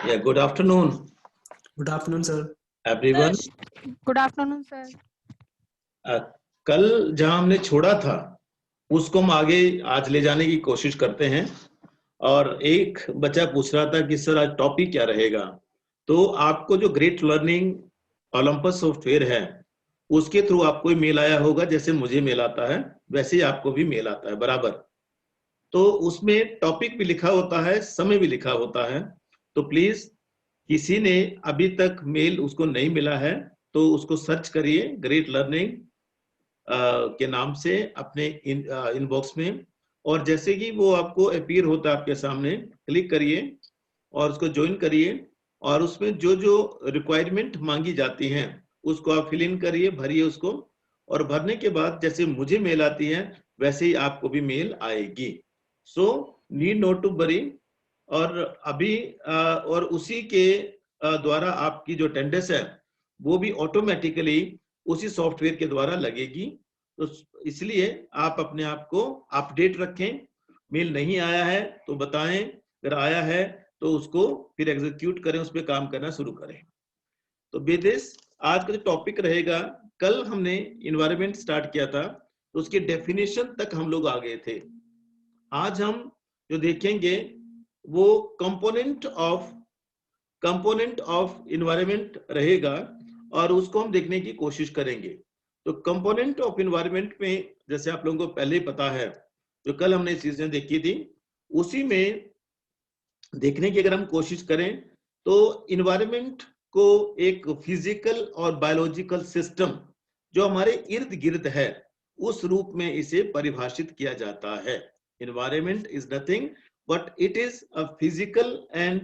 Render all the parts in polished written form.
Yeah, good afternoon, Good afternoon, sir. everyone. Good afternoon, sir. कल जहां हमने छोड़ा था उसको हम आगे आज ले जाने की कोशिश करते हैं। और एक बच्चा पूछ रहा था कि सर आज टॉपिक क्या रहेगा। तो आपको जो ग्रेट लर्निंग ओलंपस सॉफ्टवेयर है उसके थ्रू आपको मेल आया होगा, जैसे मुझे मेल आता है वैसे ही आपको भी मेल आता है बराबर। तो उसमें टॉपिक भी लिखा होता है, समय भी लिखा होता है। तो प्लीज किसी ने अभी तक मेल उसको नहीं मिला है तो उसको सर्च करिए ग्रेट लर्निंग के नाम से अपने इनबॉक्स में। और जैसे कि वो आपको अपीयर होता है आपके सामने, क्लिक करिए और उसको ज्वाइन करिए। और उसमें जो जो रिक्वायरमेंट मांगी जाती हैं उसको आप फिल इन करिए, भरिए उसको। और भरने के बाद जैसे मुझे मेल आती है वैसे ही आपको भी मेल आएगी। So need not to worry. और अभी और उसी के द्वारा आपकी जो अटेंडेंस है वो भी ऑटोमेटिकली उसी सॉफ्टवेयर के द्वारा लगेगी। तो इसलिए आप अपने आप को अपडेट रखें। मेल नहीं आया है तो बताएं, अगर आया है तो उसको फिर एग्जीक्यूट करें, उस पर काम करना शुरू करें। तो बेदिस आज का जो टॉपिक रहेगा, कल हमने इन्वायरमेंट स्टार्ट किया था तो उसके डेफिनेशन तक हम लोग आ गए थे। आज हम जो देखेंगे वो कंपोनेंट ऑफ इन्वायरमेंट रहेगा और उसको हम देखने की कोशिश करेंगे। तो कंपोनेंट ऑफ इन्वायरमेंट में जैसे आप लोगों को पहले ही पता है, जो कल हमने चीजें देखी थी उसी में देखने की अगर हम कोशिश करें तो इन्वायरमेंट को एक फिजिकल और बायोलॉजिकल सिस्टम जो हमारे इर्द गिर्द है उस रूप में इसे परिभाषित किया जाता है। Environment is nothing but it is a physical and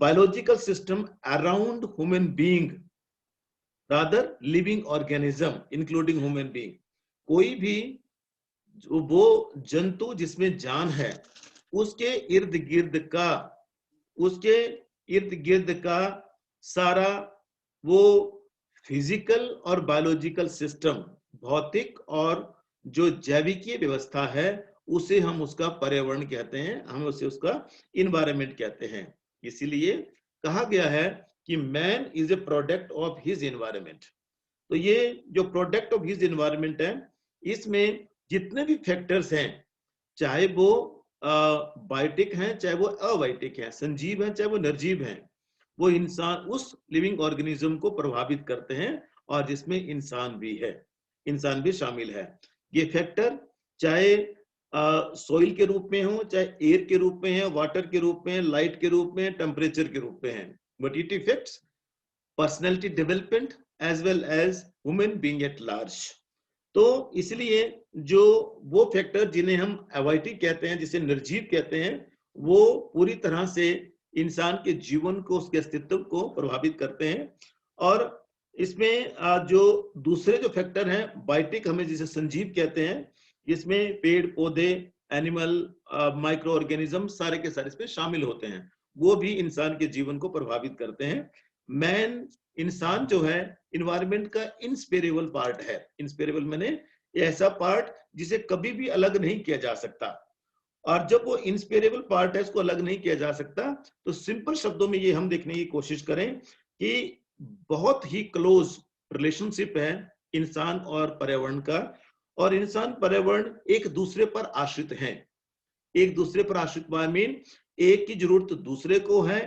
biological system around human being, rather living organism including human being। कोई भी जो वो जंतु जिसमें जान है उसके इर्द गिर्द का सारा वो फिजिकल और बायोलॉजिकल सिस्टम, भौतिक और जो जैविकीय व्यवस्था है उसे हम उसका पर्यावरण कहते हैं, हम उसे उसका इन्वायरमेंट कहते हैं। इसीलिए कहा गया है कि man is a product of his environment. तो ये जो प्रोडक्ट ऑफ हिज इन्वायरमेंट है इसमें जितने भी फैक्टर्स हैं, चाहे वो बायोटिक हैं चाहे वो अबायोटिक हैं, संजीव हैं चाहे वो निर्जीव हैं, वो इंसान उस लिविंग ऑर्गेनिज्म को प्रभावित करते हैं और जिसमें इंसान भी शामिल है। ये फैक्टर चाहे सॉइल के रूप में हो, चाहे एयर के रूप में है, वाटर के रूप में, लाइट के रूप में, टेम्परेचर के रूप में है, but it affects personality development as well as human being at large. तो इसलिए जो वो फैक्टर जिन्हें हम अबायोटिक कहते हैं, जिसे निर्जीव कहते हैं, वो पूरी तरह से इंसान के जीवन को, उसके अस्तित्व को प्रभावित करते हैं। और इसमें जो दूसरे जो फैक्टर हैं बायोटिक, हमें जिसे संजीव कहते हैं, जिसमें पेड़ पौधे, एनिमल, माइक्रो ऑर्गेनिज्म सारे के सारे इसमें शामिल होते हैं, वो भी इंसान के जीवन को प्रभावित करते हैं। मैन, इंसान जो है इन्वायरमेंट का इंस्पेरेबल पार्ट है। इंस्पेरेबल माने ऐसा पार्ट जिसे कभी भी अलग नहीं किया जा सकता। और जब वो इंस्पेरेबल पार्ट है, उसको अलग नहीं किया जा सकता, तो सिंपल शब्दों में ये हम देखने की कोशिश करें कि बहुत ही क्लोज रिलेशनशिप है इंसान और पर्यावरण का। और इंसान पर्यावरण एक दूसरे पर आश्रित हैं। एक दूसरे पर आश्रित आई मीन एक की जरूरत दूसरे को है,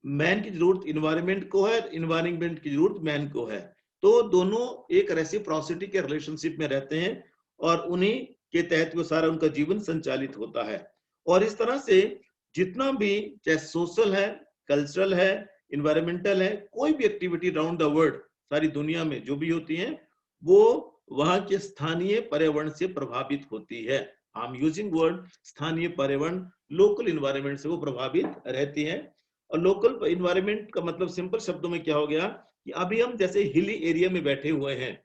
मैन की जरूरत इन्वायरमेंट को है, इन्वायरमेंट की जरूरत मैन को है। तो दोनों एक रेसिप्रोसिटी के रिलेशनशिप में रहते हैं और उन्हीं के तहत वो सारा उनका जीवन संचालित होता है। और इस तरह से जितना भी चाहे सोशल है, कल्चरल है, इन्वायरमेंटल है, कोई भी एक्टिविटी राउंड द वर्ल्ड, सारी दुनिया में जो भी होती है, वो वहां के स्थानीय पर्यावरण से प्रभावित होती है। आई एम यूजिंग वर्ड स्थानीय पर्यावरण, लोकल इन्वायरमेंट से वो प्रभावित रहती है। और लोकल इन्वायरमेंट का मतलब सिंपल शब्दों में क्या हो गया कि अभी हम जैसे हिली एरिया में बैठे हुए हैं,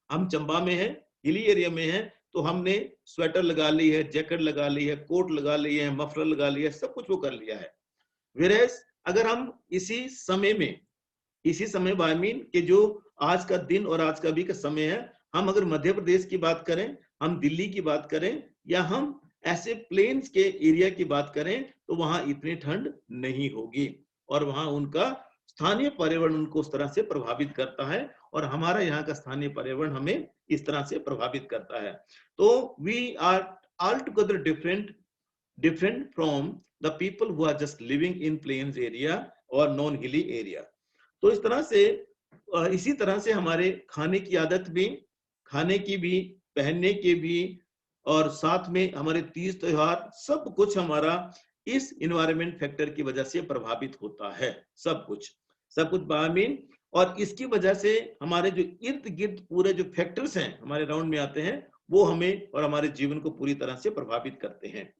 हम चंबा में हैं, हिली एरिया में हैं, तो हमने स्वेटर लगा ली है, जैकेट लगा ली है, कोट लगा ली है, मफलर लगा लिया है, सब कुछ वो कर लिया है। वेयरएज अगर हम इसी समय आई मीन कि जो आज का दिन और आज का भी का समय है, हम अगर मध्य प्रदेश की बात करें, हम दिल्ली की बात करें, या हम ऐसे प्लेन्स के एरिया की बात करें तो वहां इतनी ठंड नहीं होगी और वहां उनका स्थानीय पर्यावरण उनको उस तरह से प्रभावित करता है और हमारा यहाँ का स्थानीय पर्यावरण हमें इस तरह से प्रभावित करता है। तो we are all together different from the people who are just living in plains area or non hilly area। तो इस तरह से इसी तरह से हमारे खाने की आदत भी, खाने की भी, पहनने की भी और साथ में हमारे तीज त्योहार सब कुछ हमारा इस इन्वायरमेंट फैक्टर की वजह से प्रभावित होता है। सब कुछ मीन और इसकी वजह से हमारे जो इर्द गिर्द पूरे जो फैक्टर्स हैं हमारे राउंड में आते हैं वो हमें और हमारे जीवन को पूरी तरह से प्रभावित करते हैं।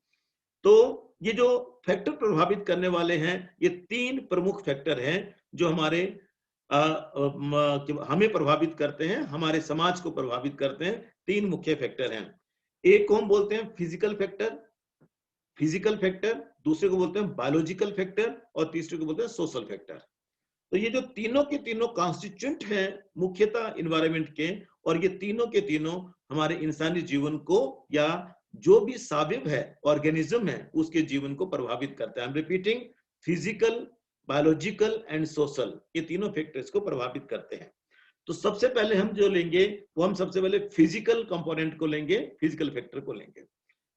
तो ये जो फैक्टर प्रभावित करने वाले हैं ये 3 प्रमुख फैक्टर हैं जो हमारे हमें प्रभावित करते हैं, हमारे समाज को प्रभावित करते हैं। 3 मुख्य फैक्टर हैं। एक को हम बोलते हैं फिजिकल फैक्टर, दूसरे को बोलते हैं बायोलॉजिकल फैक्टर और तीसरे को बोलते हैं सोशल फैक्टर। तो ये जो तीनों के तीनों कॉन्स्टिट्यूएंट हैं मुख्यतः इन्वायरमेंट के और ये तीनों के तीनों हमारे इंसानी जीवन को या जो भी साविव है ऑर्गेनिज्म है उसके जीवन को प्रभावित करता है। I am repeating, physical, biological and social, ये तीनों फैक्टर्स को प्रभावित करते हैं। तो सबसे पहले हम जो लेंगे वो हम सबसे पहले फिजिकल कंपोनेंट को लेंगे, फिजिकल फैक्टर को लेंगे।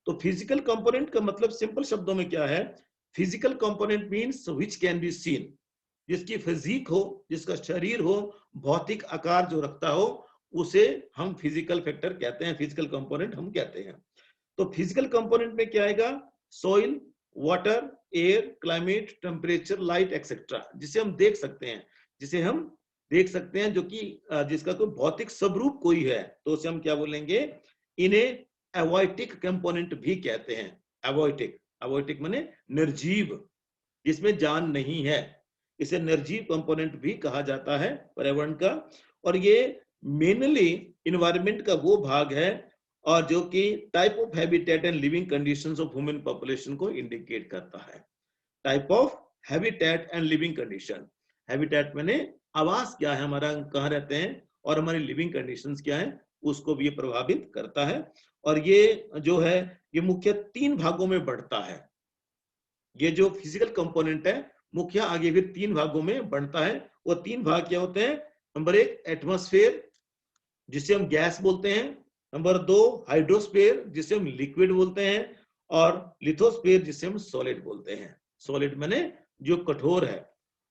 तो फिजिकल कंपोनेंट का मतलब सिंपल शब्दों में क्या है? Physical component means which can be seen, जिसकी फिजिक हो, जिसका शरीर हो, भौतिक आकार जो रखता हो उसे हम फिजिकल फैक्टर कहते हैं, फिजिकल कंपोनेंट हम कहते हैं। तो फिजिकल कंपोनेंट में क्या आएगा? Soil, water, air, climate, temperature, light etcetera, जिसे हम देख सकते हैं जो कि जिसका कोई भौतिक स्वरूप कोई है तो उसे हम क्या बोलेंगे? इन्हें एवोइटिक कंपोनेंट भी कहते हैं। एवोइटिक माने निर्जीव, जिसमें जान नहीं है, इसे निर्जीव कंपोनेंट भी कहा जाता है पर्यावरण का। और ये मेनली इन्वायरमेंट का वो भाग है और जो कि type of habitat and living conditions of human population को इंडिकेट करता है। Type of habitat and living condition, habitat माने आवास क्या है हमारा, कहाँ रहते हैं, और हमारी लिविंग कंडीशंस क्या है उसको भी प्रभावित करता है। और ये जो है ये मुख्य 3 भागों में बढ़ता है। ये जो फिजिकल कंपोनेंट है मुख्य आगे भी 3 भागों में बढ़ता है। वो 3 भाग क्या होते हैं? नंबर 1 एटमॉस्फेयर जिसे हम गैस बोलते हैं, नंबर 2 हाइड्रोस्फीयर जिसे हम लिक्विड बोलते हैं, और लिथोस्फीयर जिसे हम सॉलिड बोलते हैं। सॉलिड माने जो कठोर है,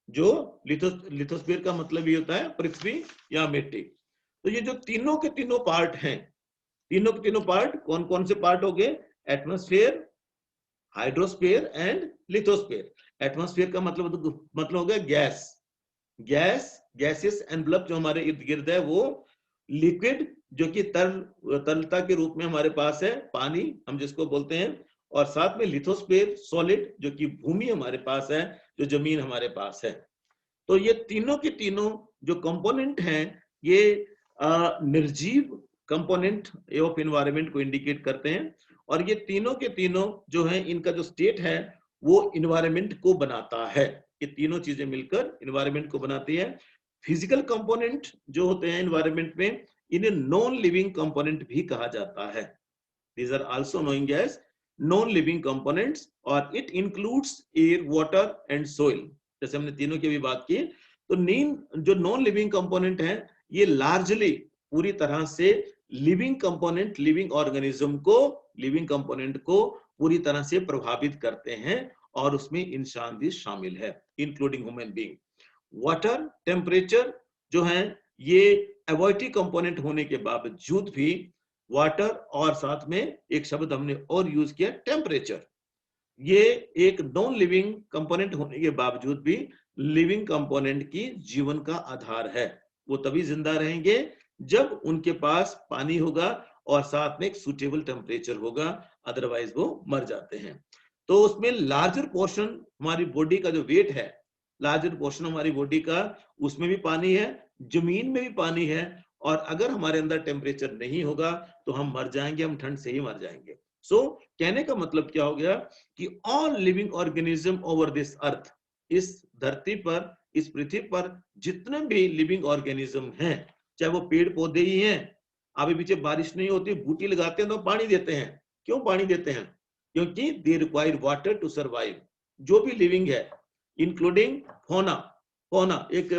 जो लिथोस्फीयर का मतलब ये होता है पृथ्वी या मिट्टी। तो ये जो तीनों के तीनों पार्ट हैं, तीनों के तीनों पार्ट कौन कौन से पार्ट हो गए? Atmosphere, hydrosphere and lithosphere. Atmosphere का मतलब हो गया गैसेस एनवलप जो हमारे इर्द गिर्द है, वो लिक्विड जो कि तरलता के रूप में हमारे पास है, पानी हम जिसको बोलते हैं, और साथ में लिथोस्फीयर सॉलिड जो कि भूमि हमारे पास है, जो जमीन हमारे पास है। तो ये तीनों के तीनों जो कंपोनेंट हैं ये निर्जीव कंपोनेंट ऑफ एनवायरनमेंट को इंडिकेट करते हैं। और ये तीनों के तीनों जो है इनका जो स्टेट है वो एनवायरनमेंट को बनाता है। ये तीनों चीजें मिलकर एनवायरनमेंट को बनाती है। फिजिकल कंपोनेंट जो होते हैं एनवायरनमेंट में इन्हें नॉन लिविंग कंपोनेंट भी कहा जाता है। These are also known as non-living components और it includes air, water and soil। जैसे हमने तीनों की भी बात की, तो जो नॉन लिविंग कंपोनेंट हैं ये लार्जली पूरी तरह से लिविंग कंपोनेंट, लिविंग ऑर्गेनिज्म को, लिविंग कंपोनेंट को पूरी तरह से प्रभावित करते हैं और उसमें इंसान भी शामिल है, including human being. Water, temperature जो है ये एवोइटिक कंपोनेंट होने के बावजूद भी वाटर और साथ में एक शब्द हमने और यूज किया टेम्परेचर, ये एक नॉन लिविंग कंपोनेंट होने के बावजूद भी लिविंग कंपोनेंट की जीवन का आधार है। वो तभी जिंदा रहेंगे जब उनके पास पानी होगा और साथ में एक सूटेबल टेम्परेचर होगा, अदरवाइज वो मर जाते हैं। तो उसमें लार्जर पोर्शन हमारी बॉडी का जो वेट है, लार्जर पोर्शन हमारी बॉडी का, उसमें भी पानी है, जमीन में भी पानी है, और अगर हमारे अंदर टेम्परेचर नहीं होगा तो हम मर जाएंगे, हम ठंड से ही मर जाएंगे। सो कहने का मतलब क्या हो गया कि all living organism over this earth, इस धरती पर, इस पृथ्वी पर जितने भी लिविंग ऑर्गेनिज्म हैं, चाहे वो पेड़ पौधे ही हैं, अभी पीछे बारिश नहीं होती, बूटी लगाते हैं तो पानी देते हैं। क्यों पानी देते हैं? क्योंकि they require water to survive. जो भी लिविंग है इंक्लूडिंग फोना, एक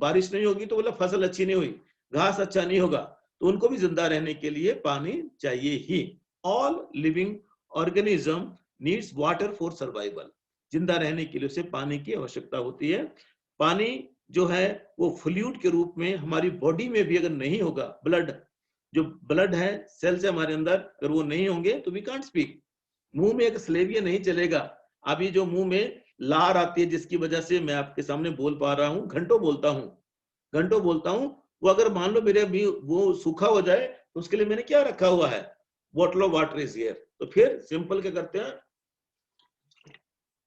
बारिश नहीं होगी तो बोला फसल अच्छी नहीं हुई, घास अच्छा नहीं होगा, तो उनको भी जिंदा रहने के लिए पानी चाहिए ही। All living organism needs water for survival. जिंदा रहने के लिए उसे पानी की आवश्यकता होती है। पानी जो है वो फ्लूइड के रूप में हमारी बॉडी में भी अगर नहीं होगा, ब्लड है सेल्स है हमारे अंदर, अगर वो नहीं होंगे तो वी कांट स्पीक। मुंह में एक स्लेविया नहीं चलेगा। अभी जो मुंह में लार आती है जिसकी वजह से मैं आपके सामने बोल पा रहा हूँ, घंटों बोलता हूँ, वो अगर मान लो मेरे भी वो सूखा हो जाए तो उसके लिए मैंने क्या रखा हुआ है, bottle of water is here. तो फिर सिंपल क्या करते हैं,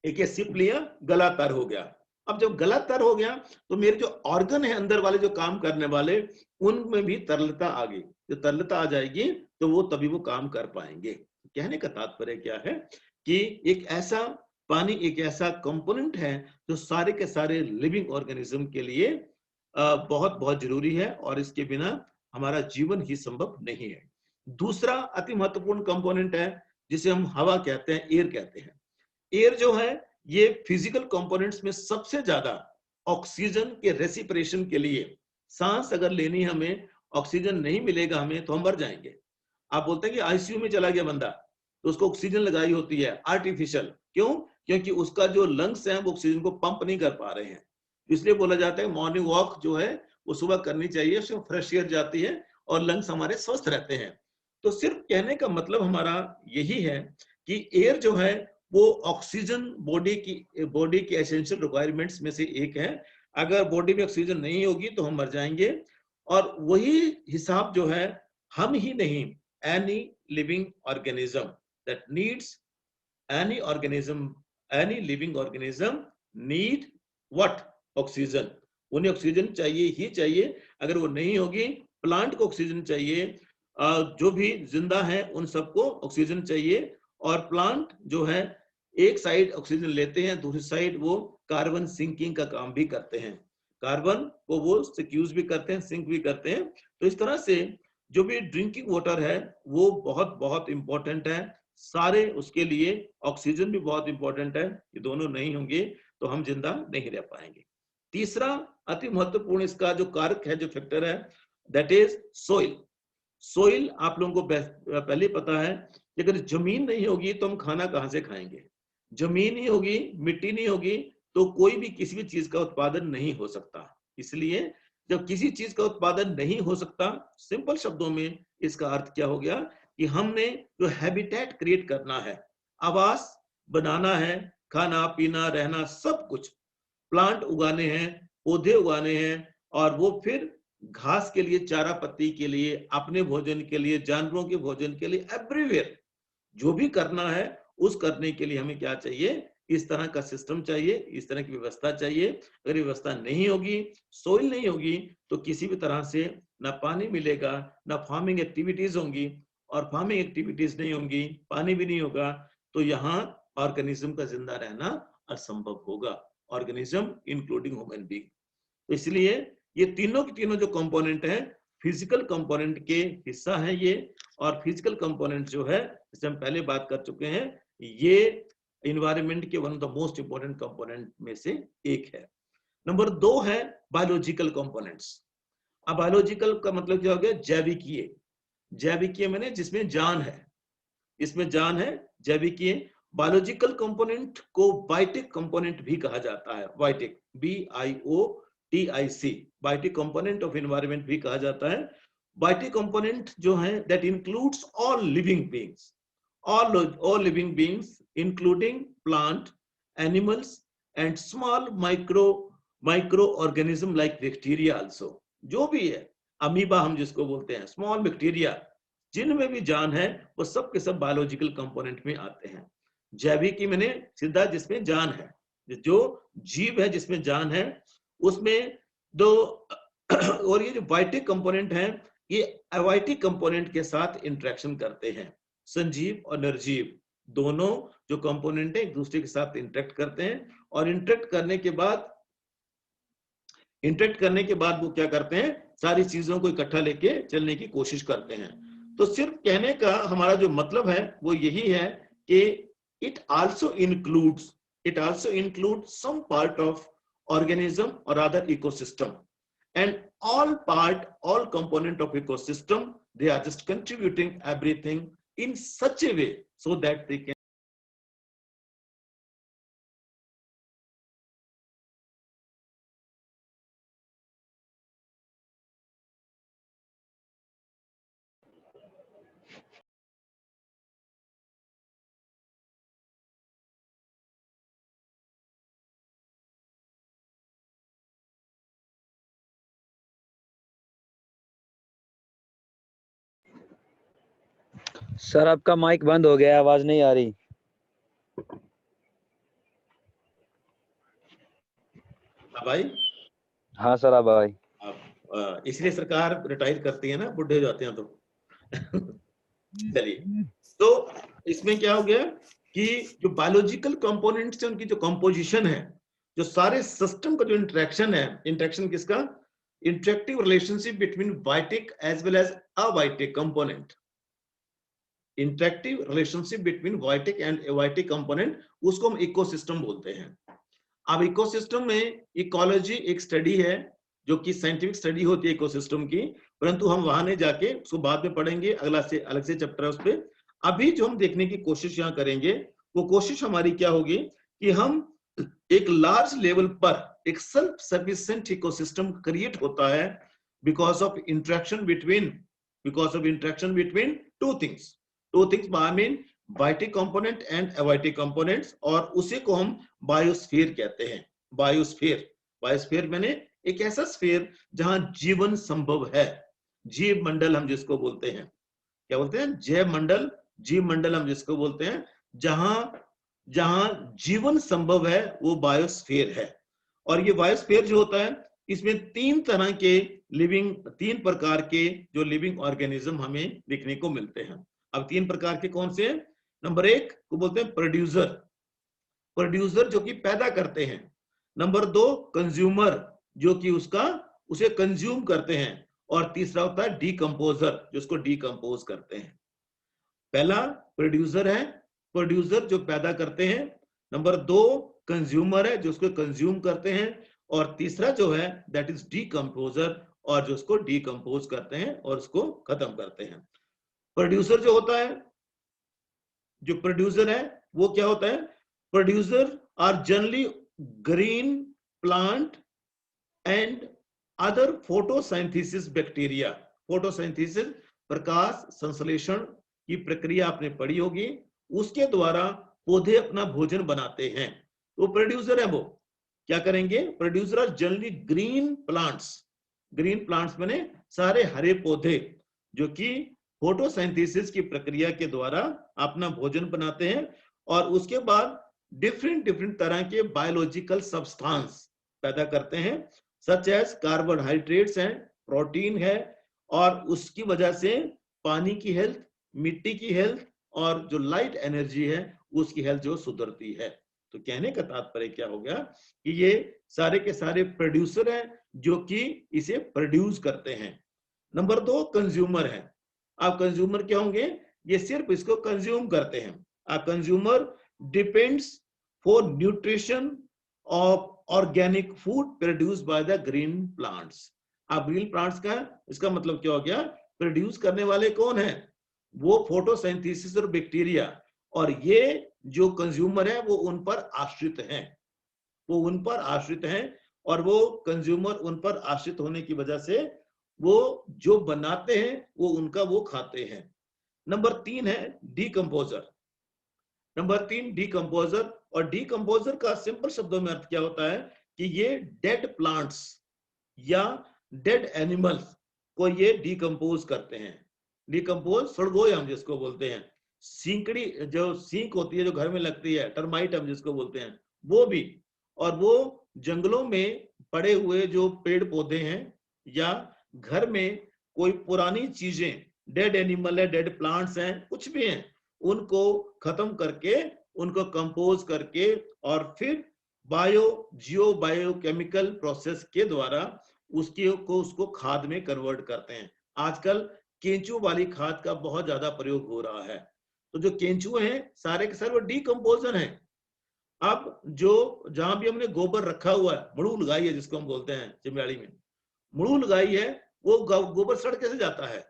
एक सिप लिया, गला तर हो गया। अब जब गला तर हो गया तो मेरे जो ऑर्गन है अंदर वाले जो काम करने वाले, उनमें भी तरलता आ गई। जो तरलता आ जाएगी तो वो तभी वो काम कर पाएंगे। कहने का तात्पर्य क्या है कि पानी एक ऐसा कंपोनेंट है जो सारे के सारे लिविंग ऑर्गेनिज्म के लिए बहुत बहुत जरूरी है, और इसके बिना हमारा जीवन ही संभव नहीं है। दूसरा अति महत्वपूर्ण कंपोनेंट है जिसे हम हवा कहते हैं, एयर कहते हैं। एयर जो है ये फिजिकल कंपोनेंट्स में सबसे ज्यादा ऑक्सीजन के रेसिपिरेशन के लिए, सांस अगर लेनी हमें, ऑक्सीजन नहीं मिलेगा हमें तो हम मर जाएंगे। आप बोलते हैं कि आईसीयू में चला गया बंदा तो उसको ऑक्सीजन लगाई होती है आर्टिफिशियल, क्यों? क्योंकि उसका जो लंग्स है वो ऑक्सीजन को पंप नहीं कर पा रहे हैं। इसलिए बोला जाता है मॉर्निंग वॉक जो है वो सुबह करनी चाहिए, उसमें फ्रेश एयर जाती है और लंग्स हमारे स्वस्थ रहते हैं। तो सिर्फ कहने का मतलब हमारा यही है कि एयर जो है वो ऑक्सीजन बॉडी की एसेंशियल रिक्वायरमेंट्स में से एक है। अगर बॉडी में ऑक्सीजन नहीं होगी तो हम मर जाएंगे। और वही हिसाब जो है, हम ही नहीं, any living organism that needs, any living organism need what? Oxygen. उन्हें ऑक्सीजन चाहिए ही चाहिए। अगर वो नहीं होगी, प्लांट को ऑक्सीजन चाहिए, जो भी जिंदा है उन सबको ऑक्सीजन चाहिए। और प्लांट जो है एक साइड ऑक्सीजन लेते हैं, दूसरी साइड वो कार्बन सिंकिंग का काम भी करते हैं, कार्बन को वो सिक्यूज भी करते हैं, सिंक भी करते हैं। तो इस तरह से जो भी ड्रिंकिंग वाटर है वो बहुत बहुत इंपॉर्टेंट है सारे, उसके लिए ऑक्सीजन भी बहुत इंपॉर्टेंट है। ये दोनों नहीं होंगे तो हम जिंदा नहीं रह पाएंगे। तीसरा अति महत्वपूर्ण इसका जो कारक है, जो फैक्टर है, दैट इज सोइल। सोइल आप लोगों को पहले पता है कि अगर जमीन नहीं होगी तो हम खाना कहां से खाएंगे? जमीन नहीं होगी, मिट्टी नहीं होगी तो कोई भी किसी भी चीज का उत्पादन नहीं हो सकता। इसलिए जब किसी चीज का उत्पादन नहीं हो सकता, सिंपल शब्दों में इसका अर्थ क्या हो गया कि हमने जो हैबिटेट क्रिएट करना है, आवास बनाना है, खाना पीना रहना सब कुछ, प्लांट उगाने हैं, पौधे उगाने हैं, और वो फिर घास के लिए, चारा पत्ती के लिए, अपने भोजन के लिए, जानवरों के भोजन के लिए, एवरीवेयर जो भी करना है उस करने के लिए हमें क्या चाहिए? इस तरह का सिस्टम चाहिए, इस तरह की व्यवस्था चाहिए। अगर व्यवस्था नहीं होगी, सोइल नहीं होगी, तो किसी भी तरह से ना पानी मिलेगा, ना फार्मिंग एक्टिविटीज होंगी, और फार्मिंग एक्टिविटीज नहीं होंगी, पानी भी नहीं होगा, तो यहाँ ऑर्गेनिज्म का जिंदा रहना असंभव होगा, ऑर्गेनिज्म इंक्लूडिंग ह्यूमन बीइंग। तो इसलिए ये तीनों के तीनों जो कंपोनेंट है फिजिकल कंपोनेंट के हिस्सा है ये। और फिजिकल कंपोनेंट जो है, जैसे हम पहले बात कर चुके हैं, ये एनवायरनमेंट के one of the most important component में से एक है। नंबर 2 है बायोलॉजिकल कंपोनेंट्स। अब बायोलॉजिकल का मतलब क्या हो गया? जैविकीय। जैविकीय माने जिसमें जान है, इसमें जान है, जैविकीय। बायोलॉजिकल कंपोनेंट को बायोटिक कंपोनेंट भी कहा जाता है, biotic, BIOTIC, biotic component of environment भी कहा जाता है। बायोटिक कंपोनेंट जो है that includes all living beings, all living beings including plant, animals and small microorganism like bacteria also। जो भी है, अमीबा हम जिसको बोलते हैं, स्मॉल बैक्टीरिया, जिनमें भी जान है वो सब के सब बायोलॉजिकल कंपोनेंट में आते हैं। जैविक मैंने सीधा जिसमें जान है, जो जीव है जिसमें जान है उसमें दो। और ये जो बायोटिक कंपोनेंट है ये अबायोटिक कंपोनेंट के साथ इंटरेक्शन करते हैं। संजीव और निर्जीव दोनों जो कंपोनेंट है एक दूसरे के साथ इंटरेक्ट करते हैं, और इंटरेक्ट करने के बाद वो क्या करते हैं? सारी चीजों को इकट्ठा लेके चलने की कोशिश करते हैं। तो सिर्फ कहने का हमारा जो मतलब है वो यही है कि it also includes some part of organism or other ecosystem, and all component of ecosystem, they are just contributing everything in such a way so that they can sir आपका माइक बंद हो गया, आवाज नहीं आ रही। अब आई? हाँ सर अब आई। इसलिए सरकार रिटायर करती है ना, बुढ़े हो जाते हैं तो। चलिए, तो इसमें क्या हो गया कि जो बायोलॉजिकल कंपोनेंट्स है उनकी जो कंपोजिशन है, जो सारे सिस्टम का जो इंटरेक्शन है, इंटरेक्शन किसका? Interactive relationship between biotic as well as abiotic component, interactive relationship between biotic and abiotic component, उसको हम इकोसिस्टम बोलते हैं। अब इकोसिस्टम में इकोलॉजी एक स्टडी है जो कि साइंटिफिक स्टडी होती है इकोसिस्टम की, परंतु हम वहां नहीं जाके उसको बाद में पढ़ेंगे, अगला से अलग से चैप्टर है उस पे। अभी जो हम देखने की कोशिश यहाँ करेंगे, वो कोशिश हमारी क्या होगी कि हम एक लार्ज लेवल पर एक सेल्फ सफिशिएंट इकोसिस्टम क्रिएट होता है because of interaction between two things I mean biotic component and abiotic components, और उसी को हम बायोस्फीयर कहते हैं। बायोस्फीयर माने एक ऐसा स्फीयर जहां जीवन संभव है, जीव मंडल हम जिसको बोलते हैं, क्या बोलते हैं? जैव मंडल, जीव मंडल हम जिसको बोलते हैं, जहां जीवन संभव है, वो बायोस्फीयर है। और ये बायोस्फीयर जो होता है, इसमें तीन प्रकार के जो लिविंग ऑर्गेनिज्म हमें देखने को मिलते हैं। अब तीन प्रकार के कौन से हैं? नंबर एक को बोलते हैं प्रोड्यूसर जो कि पैदा करते हैं। नंबर दो कंज्यूमर जो कि उसे कंज्यूम करते हैं, और तीसरा होता है डीकंपोजर जो उसको डीकंपोज करते हैं। पहला प्रोड्यूसर है, प्रोड्यूसर जो पैदा करते हैं। नंबर दो कंज्यूमर है जो उसको कंज्यूम करते हैं, और तीसरा जो है दैट इज डीकंपोजर, और जो उसको डीकंपोज करते हैं और उसको खत्म करते हैं। प्रोड्यूसर जो होता है, जो प्रोड्यूसर है वो क्या होता है? Producer are generally green plant and other photosynthesis bacteria. Photosynthesis प्रकाश संश्लेषण की प्रक्रिया आपने पढ़ी होगी, उसके द्वारा पौधे अपना भोजन बनाते हैं। तो प्रोड्यूसर है, वो क्या करेंगे? Producer are generally green plants माने सारे हरे पौधे जो कि फोटोसिंथेसिस की प्रक्रिया के द्वारा अपना भोजन बनाते हैं, और उसके बाद डिफरेंट तरह के बायोलॉजिकल सब्सटेंस पैदा करते हैं, सच एज कार्बोहाइड्रेट्स हैं, प्रोटीन है, और उसकी वजह से पानी की हेल्थ, मिट्टी की हेल्थ, और जो लाइट एनर्जी है उसकी हेल्थ जो सुधरती है। तो कहने का तात्पर्य क्या हो गया कि ये सारे के सारे प्रोड्यूसर हैं जो कि इसे प्रोड्यूस करते हैं। नंबर दो कंज्यूमर है। आप कंज्यूमर क्या होंगे? ये सिर्फ इसको कंज्यूम करते हैं। आप consumer depends for nutrition of organic food produced by the green plants. आप ग्रीन प्लांट्स का इसका मतलब क्या हो गया? प्रोड्यूस करने वाले कौन है? वो फोटोसिंथेसिस और बैक्टीरिया, और ये जो कंज्यूमर है वो उन पर आश्रित हैं, और वो कंज्यूमर उन पर आश्रित होने की वजह से वो जो बनाते हैं वो खाते हैं। नंबर तीन है डीकंपोजर। और डीकंपोजर का सिंपल शब्दों में अर्थ क्या होता है कि ये डेड प्लांट्स या डेड एनिमल्स को ये डीकंपोज करते हैं। डीकंपोज सड़गोय हम जिसको बोलते हैं, सींकड़ी जो सींक होती है जो घर में लगती है, टर्माइट हम जिसको बोलते हैं, वो भी, और वो जंगलों में पड़े हुए जो पेड़ पौधे हैं या घर में कोई पुरानी चीजें, डेड एनिमल है, डेड प्लांट्स हैं, कुछ भी हैं, उनको खत्म करके, उनको कंपोज करके, और फिर बायोकेमिकल प्रोसेस के द्वारा उसको खाद में कन्वर्ट करते हैं। आजकल केंचुओं वाली खाद का बहुत ज्यादा प्रयोग हो रहा है, तो जो केंचुए हैं सारे के सारे वो डीकम्पोजर हैं। अब जो जहां भी हमने गोबर रखा हुआ है, मड़ू लगाई है जिसको हम बोलते हैं चिमयाड़ी में, मड़ू लगाई है, वो गोबर सड़ कैसे जाता है?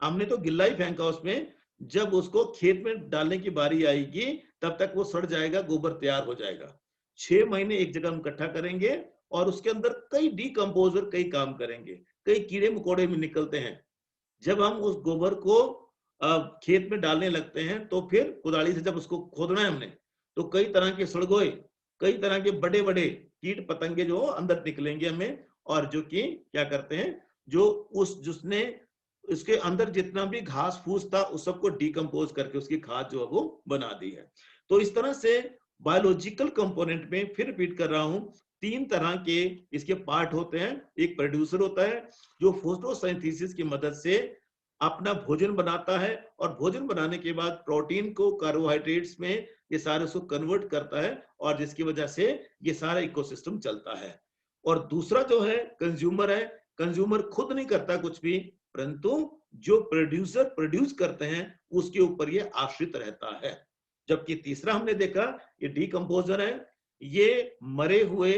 हमने तो गिल्ला ही फेंका उसमें, जब उसको खेत में डालने की बारी आएगी तब तक वो सड़ जाएगा, गोबर तैयार हो जाएगा। 6 महीने एक जगह हम इकट्ठा करेंगे और उसके अंदर कई डीकम्पोजर कई काम करेंगे, कई कीड़े मकोड़े भी निकलते हैं। जब हम उस गोबर को खेत में डालने लगते हैं तो फिर कुदाली से जब उसको खोदना है हमने, तो कई तरह के सड़गोए, कई तरह के बड़े बड़े कीट पतंगे जो अंदर निकलेंगे हमें, और जो कि क्या करते हैं, जो उस जिसने उसके अंदर जितना भी घास फूस था उस सबको डीकम्पोज करके उसकी खाद जो है वो बना दी है। तो इस तरह से बायोलॉजिकल कंपोनेंट में, फिर रिपीट कर रहा हूं, 3 तरह के इसके पार्ट होते हैं। एक प्रोड्यूसर होता है जो फोटोसिंथेसिस की मदद से अपना भोजन बनाता है, और भोजन बनाने के बाद प्रोटीन को कार्बोहाइड्रेट्स में ये सारे उसको कन्वर्ट करता है, और जिसकी वजह से ये सारा इकोसिस्टम चलता है। और दूसरा जो है कंज्यूमर है। कंज्यूमर खुद नहीं करता कुछ भी, परंतु जो प्रोड्यूसर प्रोड्यूस करते हैं उसके ऊपर ये आश्रित रहता है। जबकि तीसरा हमने देखा ये डीकम्पोजर है, ये मरे हुए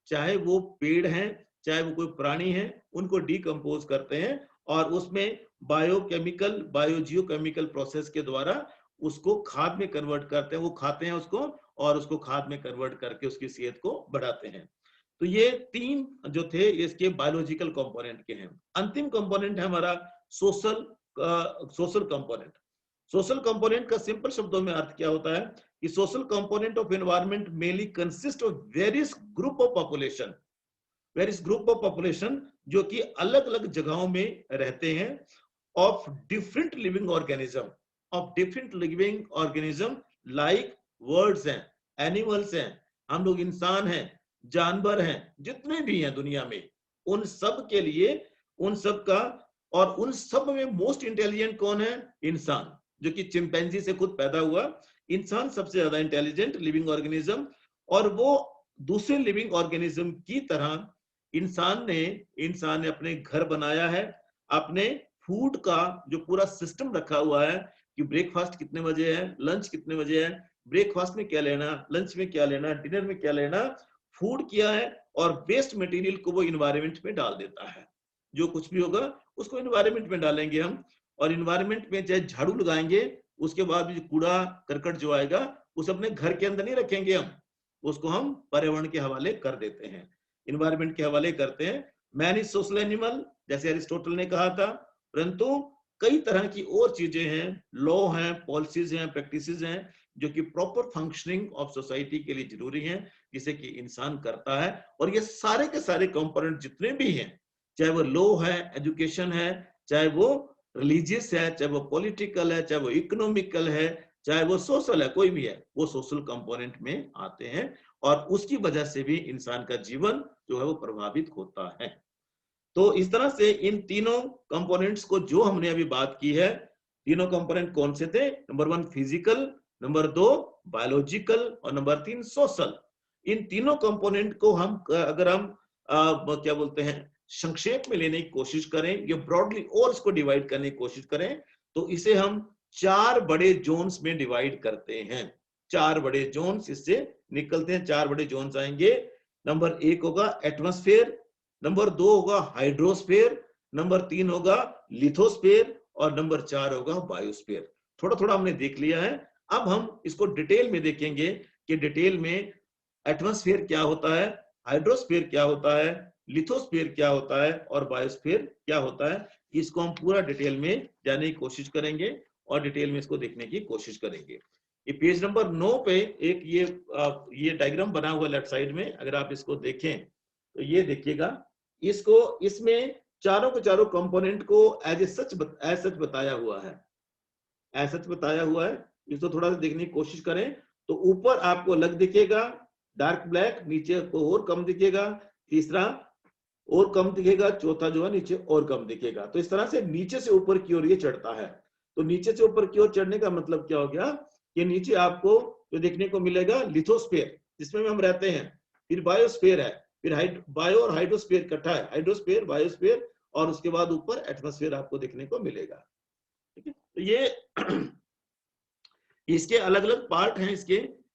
चाहे वो पेड़ हैं चाहे वो कोई प्राणी है, उनको डीकम्पोज करते हैं और उसमें बायोकेमिकल बायोजियोकेमिकल प्रोसेस के द्वारा उसको खाद में कन्वर्ट करते हैं, वो खाते हैं उसको और उसको खाद में कन्वर्ट करके उसकी सेहत को बढ़ाते हैं। तो ये 3 जो थे इसके बायोलॉजिकल कंपोनेंट के हैं। अंतिम कंपोनेंट है हमारा सोशल कंपोनेंट। सोशल कंपोनेंट का सिंपल शब्दों में अर्थ क्या होता है कि social component of environment mainly consist of various group of population जो कि अलग अलग जगहों में रहते हैं, of different living organism like words हैं, एनिमल्स हैं, हम लोग इंसान हैं, जानवर हैं, जितने भी हैं दुनिया में, उन सब के लिए उन सब का, और उन सब में मोस्ट इंटेलिजेंट कौन है? इंसान, जो कि चिंपैंजी से खुद पैदा हुआ। इंसान सबसे ज्यादा इंटेलिजेंट लिविंग ऑर्गेनिज्म, और वो दूसरे लिविंग ऑर्गेनिज्म की तरह इंसान ने अपने घर बनाया है, अपने फूड का जो पूरा सिस्टम रखा हुआ है कि ब्रेकफास्ट कितने बजे है, लंच कितने बजे है, ब्रेकफास्ट में क्या लेना, लंच में क्या लेना, डिनर में क्या लेना, फूड किया है, और वेस्ट मटेरियल को वो इन्वायरमेंट में डाल देता है। जो कुछ भी होगा उसको इन्वायरमेंट में डालेंगे हम, और इन्वायरमेंट में चाहे झाड़ू लगाएंगे, उसके बाद भी कूड़ा करकट जो आएगा उसे अपने घर के अंदर नहीं रखेंगे हम, उसको हम पर्यावरण के हवाले कर देते हैं, इन्वायरमेंट के हवाले करते हैं। मैन इज सोशल एनिमल, जैसे अरिस्टोटल ने कहा था, परंतु कई तरह की और चीजें हैं, लॉ हैं, पॉलिसीज हैं, प्रैक्टिसेस हैं, जो कि प्रॉपर फंक्शनिंग ऑफ सोसाइटी के लिए जरूरी हैं, जिसे कि इंसान करता है। और ये सारे के सारे कंपोनेंट जितने भी हैं, चाहे वो लॉ है, एजुकेशन है, चाहे वो रिलीजियस है, चाहे वो पॉलिटिकल है, चाहे वो इकोनॉमिकल है, चाहे वो सोशल है, कोई भी है, वो सोशल कंपोनेंट में आते हैं, और उसकी वजह से भी इंसान का जीवन जो है वो प्रभावित होता है। तो इस तरह से इन तीनों कंपोनेंट्स को जो हमने अभी बात की है, तीनों कंपोनेंट कौन से थे? नंबर 1 फिजिकल, नंबर 2 बायोलॉजिकल, और नंबर 3 सोशल। इन तीनों कंपोनेंट को हम अगर हम क्या बोलते हैं संक्षेप में लेने की कोशिश करें, ये ब्रॉडली और इसको डिवाइड करने की कोशिश करें, तो इसे हम 4 बड़े जोन्स में डिवाइड करते हैं। 4 बड़े जोन्स इससे निकलते हैं, 4 बड़े जोन्स आएंगे। नंबर 1 होगा एटमॉस्फेयर, नंबर 2 होगा हाइड्रोस्फीयर, नंबर 3 होगा लिथोस्फीयर, और नंबर 4 होगा बायोस्फीयर। थोड़ा थोड़ा हमने देख लिया है, अब हम इसको डिटेल में देखेंगे कि डिटेल में एटमॉस्फेयर क्या होता है, हाइड्रोस्फीयर क्या होता है, लिथोस्फीयर क्या होता है, और बायोस्फीयर क्या होता है। इसको हम पूरा डिटेल में जानने की कोशिश करेंगे और डिटेल में इसको देखने की कोशिश करेंगे। ये पेज नंबर 9 पे एक ये डायग्राम बना हुआ लेफ्ट साइड में, अगर आप इसको देखें तो ये देखिएगा, इसको इसमें चारों के चारों कंपोनेंट को एज सच बताया हुआ है, एज सच बताया हुआ है। इसको थोड़ा सा देखने की कोशिश करें तो ऊपर आपको अलग दिखेगा डार्क ब्लैक, नीचे को और कम दिखेगा, तीसरा और कम दिखेगा, चौथा जो है नीचे और कम दिखेगा। तो इस तरह से नीचे से ऊपर की ओर ये चढ़ता है। तो नीचे से ऊपर की ओर चढ़ने का मतलब क्या हो गया कि नीचे आपको जो देखने को मिलेगा लिथोस्फीयर, जिसमें हम रहते हैं, फिर बायोस्फीयर है, फिर बायो और हाइड्रोस्फीयर इकट्ठा है, हाइड्रोस्फीयर, बायोस्फीयर, और उसके बाद ऊपर एटमॉस्फेयर आपको देखने को मिलेगा। ठीक है, तो ये इसके अलग अलग पार्ट हैं,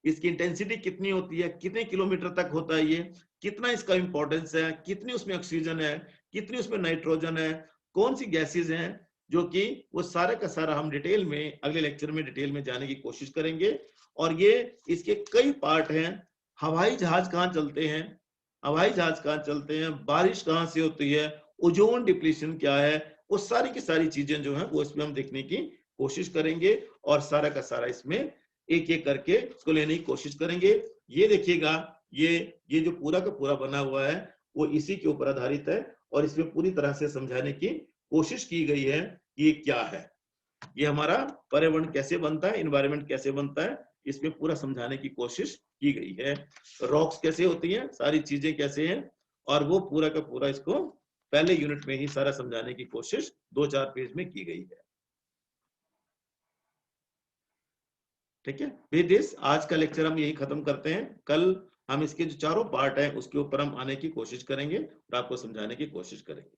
इसकी इंटेंसिटी कितनी होती है, कितने किलोमीटर तक होता है ये, कितना इसका इंपॉर्टेंस है, कितनी उसमें ऑक्सीजन है, कितनी उसमें नाइट्रोजन है, कौन सी गैसेज हैं, जो कि वो सारे का सारा हम डिटेल में अगले लेक्चर में डिटेल में जाने की कोशिश करेंगे। और ये इसके कई पार्ट हैं। हवाई जहाज कहाँ चलते हैं, हवाई जहाज कहाँ चलते हैं, बारिश कहाँ से होती है, ओजोन डिप्लीशन क्या है, वो सारी की सारी चीजें जो हैं वो इसमें हम देखने की कोशिश करेंगे और सारा का सारा इसमें एक एक करके इसको लेने की कोशिश करेंगे। ये देखिएगा, ये जो पूरा का पूरा बना हुआ है वो इसी के ऊपर आधारित है और इसमें पूरी तरह से समझाने की कोशिश की गई है कि ये क्या है, ये हमारा पर्यावरण कैसे बनता है, एनवायरनमेंट कैसे बनता है, इसमें पूरा समझाने की कोशिश की गई है। रॉक्स कैसे होती हैं, सारी चीजें कैसे हैं, और वो पूरा का पूरा इसको पहले यूनिट में ही सारा समझाने की कोशिश 2-4 पेज में की गई है। ठीक है, विद दिस आज का लेक्चर हम यही खत्म करते हैं। कल हम इसके जो चारों पार्ट हैं उसके ऊपर हम आने की कोशिश करेंगे और आपको समझाने की कोशिश करेंगे।